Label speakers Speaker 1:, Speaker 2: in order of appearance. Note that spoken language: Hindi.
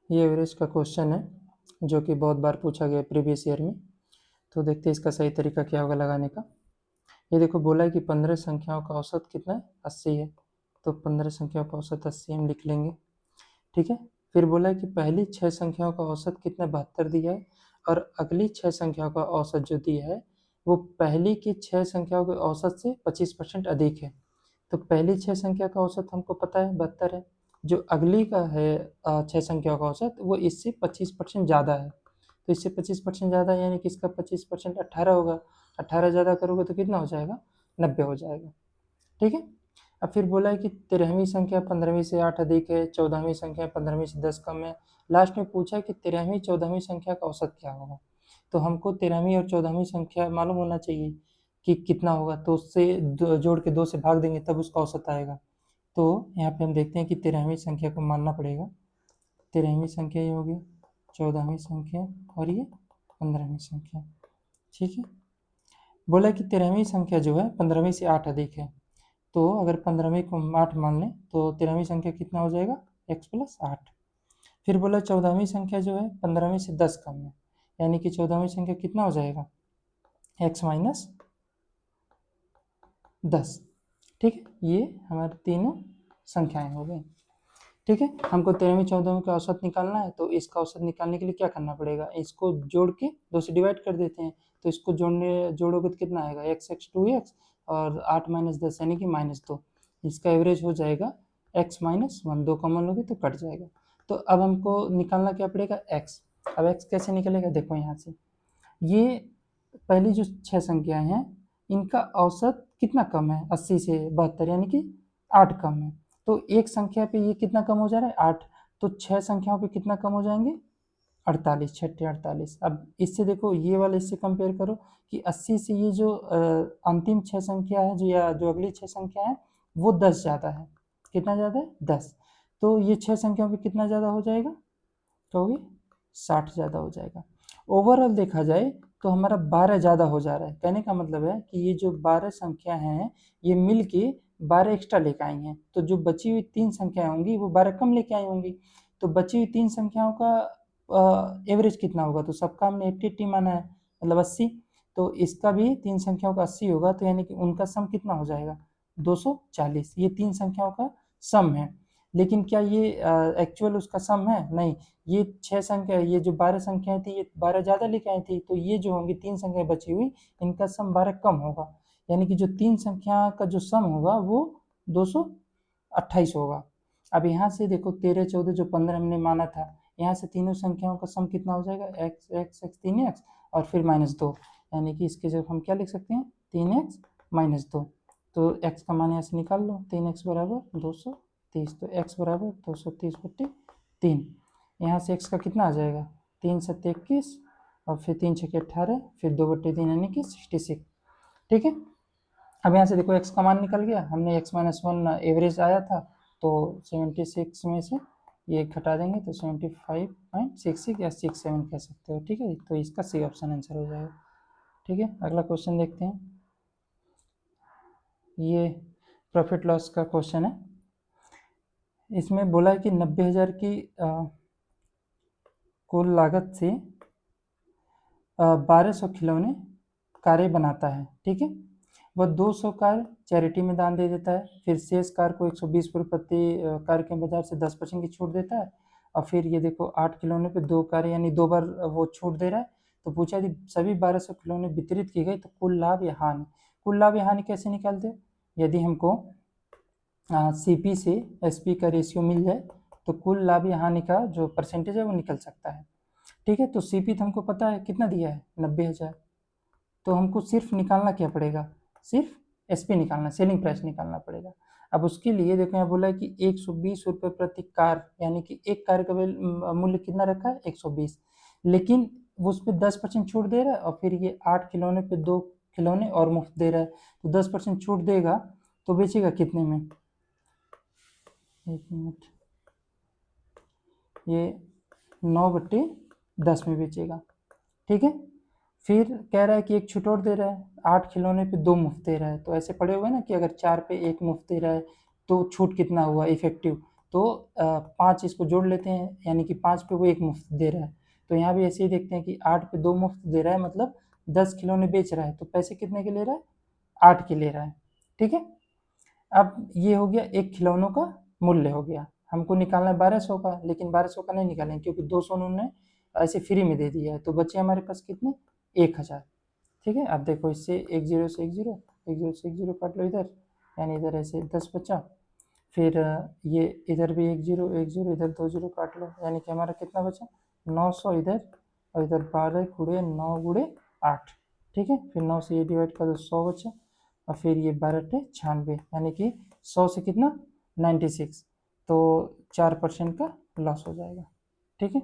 Speaker 1: ये एवरेज का क्वेश्चन है जो कि बहुत बार पूछा गया प्रीवियस ईयर में। तो देखते हैं इसका सही तरीका क्या होगा लगाने का। ये देखो बोला है कि 15 संख्याओं का औसत कितना है, 80 है। तो 15 संख्याओं का औसत 80 हम लिख लेंगे, ठीक है। फिर बोला है कि पहली 6 संख्याओं का औसत कितना 72 दिया है, और अगली 6 संख्याओं का औसत जो दिया है वो पहली की 6 संख्याओं के औसत से 25% अधिक है। तो पहली 6 संख्या का औसत हमको पता है 72 है, जो अगली का है 6 संख्याओं का औसत वो इससे 25% ज़्यादा है। तो इससे 25% ज़्यादा है, यानी कि इसका 25% 18 होगा। 18 ज़्यादा करोगे तो कितना हो जाएगा, 90 हो जाएगा, ठीक है। अब फिर बोला है कि 13वीं संख्या 15वीं से 8 अधिक है, 14वीं संख्या 15वीं से 10 कम है। लास्ट में पूछा है कि 13वीं 14वीं संख्या का औसत क्या होगा। तो हमको 13वीं और 14वीं संख्या मालूम होना चाहिए कि कितना होगा, तो उससे जोड़ के 2 से भाग देंगे तब उसका औसत आएगा। तो यहाँ पे हम देखते हैं कि 13वीं संख्या को मानना पड़ेगा। 13वीं संख्या ये होगी, 14वीं संख्या और ये 15वीं संख्या, ठीक है। बोला कि 13वीं संख्या जो है 15वीं से 8 अधिक है। तो अगर 15वीं को हम 8 मान लें तो 13वीं संख्या कितना हो जाएगा, x प्लस 8। फिर बोला 14वीं संख्या जो है 15वीं से 10 कम है, यानी कि 14वीं संख्या कितना हो जाएगा, x माइनस 10, ठीक है। ये हमारी तीनों संख्याएं हो गई, ठीक है। हमको 13वीं 14वीं का औसत निकालना है, तो इसका औसत निकालने के लिए क्या करना पड़ेगा, इसको जोड़ के 2 से डिवाइड कर देते हैं। तो इसको जोड़ोगे तो कितना आएगा, x 2x और 8 माइनस 10 यानी कि -2। इसका एवरेज हो जाएगा x माइनस 1, 2 कॉमन लोगे तो कट जाएगा। तो अब हमको निकालना क्या पड़ेगा, x। अब x कैसे निकलेगा, देखो यहाँ से ये पहली जो 6 संख्याएं हैं इनका औसत कितना कम है, 80 से 72 यानी कि 8 कम है। तो एक संख्या पे ये कितना कम हो जा रहा है, 8। तो 6 संख्याओं पे कितना कम हो जाएंगे, 48, 6 48। अब इससे देखो ये वाले इससे कंपेयर करो कि 80 से ये जो अंतिम 6 संख्या है जो, या जो अगली 6 संख्या है वो 10 ज़्यादा है। कितना ज़्यादा है, 10। तो ये 6 संख्याओं पे कितना ज़्यादा हो जाएगा, कहोगे 60 ज़्यादा हो जाएगा। ओवरऑल देखा जाए तो हमारा 12 ज़्यादा हो जा रहा है। कहने का मतलब है कि ये जो 12 संख्या हैं ये मिल के 12 एक्स्ट्रा लेके आई हैं। तो जो बची हुई 3 संख्याएं होंगी वो 12 कम लेके आई होंगी। तो बची हुई 3 संख्याओं का एवरेज कितना होगा, तो सबका हमने 80 माना है, मतलब 80। तो इसका भी 3 संख्याओं का 80 होगा, तो यानी कि उनका सम कितना हो जाएगा, 240। ये 3 संख्याओं का सम है। लेकिन क्या ये एक्चुअल उसका सम है, नहीं। ये 6 संख्या, ये जो 12 संख्याएं थी ये 12 ज़्यादा लेके आई थी, तो ये जो होंगी 3 संख्याएं बची हुई इनका सम 12 कम होगा। यानी कि जो 3 संख्या का जो सम होगा वो 228 होगा। अब यहाँ से देखो 13 14 जो 15 हमने माना था, यहाँ से तीनों संख्याओं का सम कितना हो जाएगा, x x x 3x और फिर -2। यानी कि इसके जब हम क्या लिख सकते हैं, 3x -2। तो x का मान यहाँ से निकाल लो, 3x बराबर 230। तो x बराबर 230/3। यहाँ से x का कितना आ जाएगा, 3 7 21 और फिर 3 6 18, फिर 2/3 यानी कि 66, ठीक है। अब यहाँ से देखो x का मान निकल गया, हमने x माइनस 1 एवरेज आया था, तो 76 में से ये घटा देंगे तो 75.66 या 67 कह सकते हो, ठीक है। तो इसका सी ऑप्शन आंसर हो जाएगा, ठीक है। अगला क्वेश्चन देखते हैं। ये प्रॉफिट लॉस का क्वेश्चन है। इसमें बोला है कि 90,000 की कुल लागत से 1200 खिलौने कारें बनाता है, ठीक है। वह 200 कार चैरिटी में दान दे देता है, फिर शेष कार को 120 रुपये प्रति कार के बाजार से 10% की छूट देता है, और फिर ये देखो 8 खिलौने पे 2 कारें यानी 2 बार वो छूट दे रहा है। तो पूछा कि सभी 1200 खिलौने वितरित की गई तो कुल लाभ या हानि। कुल लाभ या हानि कैसे निकालते, यदि हमको CP से SP का रेशियो मिल जाए तो कुल लाभ या हानि का जो परसेंटेज है वो निकल सकता है, ठीक है। तो CP तो हमको पता है कितना दिया है, 90,000। तो हमको सिर्फ निकालना क्या पड़ेगा, सिर्फ SP निकालना, सेलिंग प्राइस निकालना पड़ेगा। अब उसके लिए देखो यहाँ बोला है कि 120 रुपये प्रति कार, यानी कि एक कार का मूल्य कितना रखा है, 120। लेकिन वो उस पर 10% छूट दे रहा है, और फिर ये 8 खिलौने पे 2 खिलौने और मुफ्त दे रहा है। तो 10% छूट देगा तो बेचेगा कितने में, एक मिनट, ये 9/10 में बेचेगा, ठीक है। फिर कह रहा है कि एक छूट और दे रहा है, 8 खिलौने पे 2 मुफ्त दे रहा है। तो ऐसे पढ़े हुए ना कि अगर 4 पे 1 मुफ्त दे रहा है तो छूट कितना हुआ इफेक्टिव, तो 5 इसको जोड़ लेते हैं, यानी कि 5 पे वो 1 मुफ्त दे रहा है। तो यहाँ भी ऐसे ही देखते हैं कि 8 पे 2 मुफ्त दे रहा है, मतलब 10 खिलौने बेच रहा है, तो पैसे कितने के ले रहा है? 8 के ले रहा है। ठीक है, अब ये हो गया एक खिलौनों का मूल्य हो गया। हमको निकालना है 1200 का, लेकिन 1200 का नहीं निकालेंगे क्योंकि 200 उन्होंने ऐसे फ्री में दे दिया है, तो बचे हमारे पास कितने? 1000। ठीक है, अब देखो इससे एक जीरो से एक जीरो, एक जीरो से एक जीरो काट लो इधर, यानी इधर ऐसे 10 बचा। फिर ये इधर भी एक जीरो इधर 2 जीरो काट लो, यानी कि हमारा कितना बचा? 900 इधर, और इधर 12 गुणे 9 गुणे 8। ठीक है, फिर 9 से ये डिवाइड कर दो, 100 बचा, और फिर ये 12 96, यानी कि 100 से कितना? 96, तो 4% का लॉस हो जाएगा। ठीक है।